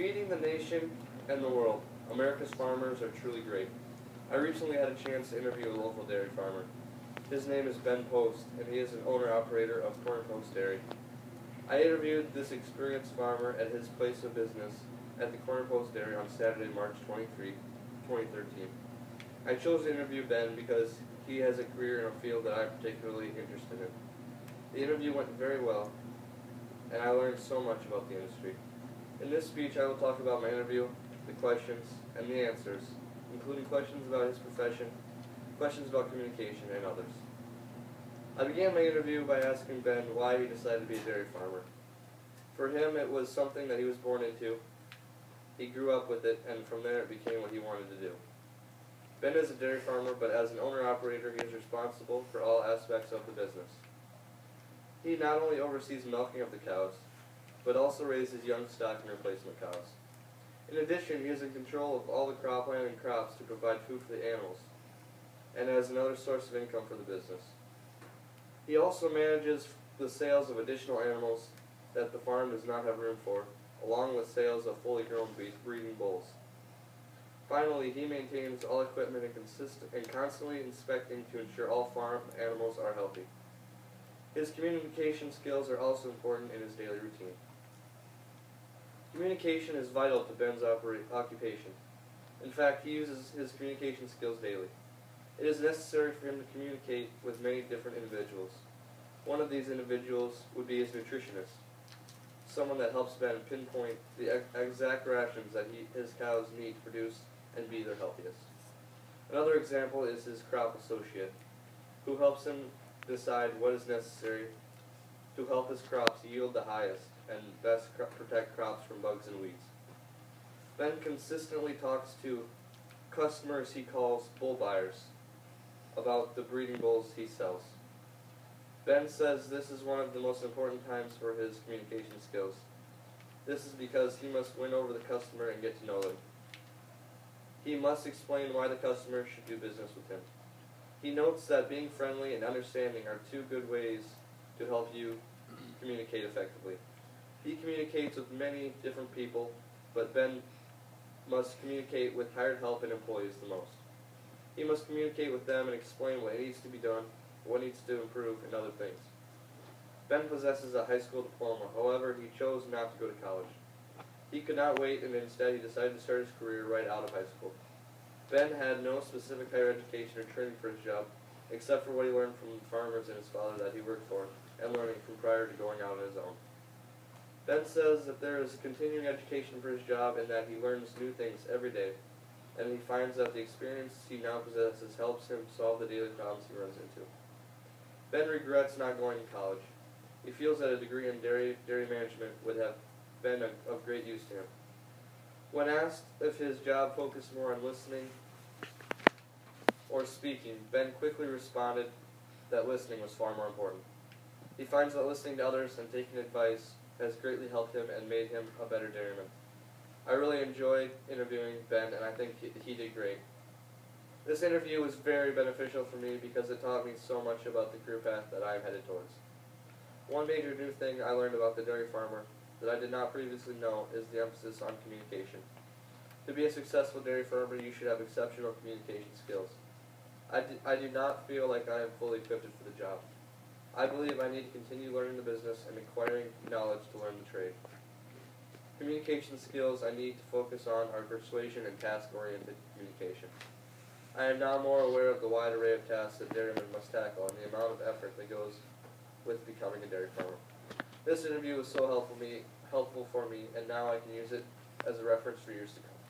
Feeding the nation and the world. America's farmers are truly great. I recently had a chance to interview a local dairy farmer. His name is Ben Post, and he is an owner-operator of Corner Post Dairy. I interviewed this experienced farmer at his place of business at the Corner Post Dairy on Saturday, March 23, 2013. I chose to interview Ben because he has a career in a field that I'm particularly interested in. The interview went very well, and I learned so much about the industry. In this speech, I will talk about my interview, the questions, and the answers, including questions about his profession, questions about communication, and others. I began my interview by asking Ben why he decided to be a dairy farmer. For him, it was something that he was born into. He grew up with it, and from there it became what he wanted to do. Ben is a dairy farmer, but as an owner-operator, he is responsible for all aspects of the business. He not only oversees milking of the cows, but also raises young stock and replacement cows. In addition, he is in control of all the cropland and crops to provide food for the animals, and as another source of income for the business. He also manages the sales of additional animals that the farm does not have room for, along with sales of fully grown breeding bulls. Finally, he maintains all equipment and constantly inspecting to ensure all farm animals are healthy. His communication skills are also important in his daily routine. Communication is vital to Ben's occupation. In fact, he uses his communication skills daily. It is necessary for him to communicate with many different individuals. One of these individuals would be his nutritionist, someone that helps Ben pinpoint the exact rations that his cows need to produce and be their healthiest. Another example is his crop associate, who helps him decide what is necessary to help his crops yield the highest and best protect crops from bugs and weeds. Ben consistently talks to customers he calls bull buyers about the breeding bulls he sells. Ben says this is one of the most important times for his communication skills. This is because he must win over the customer and get to know them. He must explain why the customer should do business with him. He notes that being friendly and understanding are two good ways to help you communicate effectively. He communicates with many different people, but Ben must communicate with hired help and employees the most. He must communicate with them and explain what needs to be done, what needs to improve, and other things. Ben possesses a high school diploma, however, he chose not to go to college. He could not wait, and instead he decided to start his career right out of high school. Ben had no specific higher education or training for his job, except for what he learned from the farmers and his father that he worked for, and learning from prior to going out on his own. Ben says that there is continuing education for his job and that he learns new things every day, and he finds that the experience he now possesses helps him solve the daily problems he runs into. Ben regrets not going to college. He feels that a degree in dairy management would have been of great use to him. When asked if his job focused more on listening or speaking, Ben quickly responded that listening was far more important. He finds that listening to others and taking advice has greatly helped him and made him a better dairyman. I really enjoyed interviewing Ben, and I think he did great. This interview was very beneficial for me because it taught me so much about the career path that I am headed towards. One major new thing I learned about the dairy farmer that I did not previously know is the emphasis on communication. To be a successful dairy farmer, you should have exceptional communication skills. I do not feel like I am fully equipped for the job. I believe I need to continue learning the business and acquiring knowledge to learn the trade. Communication skills I need to focus on are persuasion and task-oriented communication. I am now more aware of the wide array of tasks that dairymen must tackle and the amount of effort that goes with becoming a dairy farmer. This interview was so helpful for me, and now I can use it as a reference for years to come.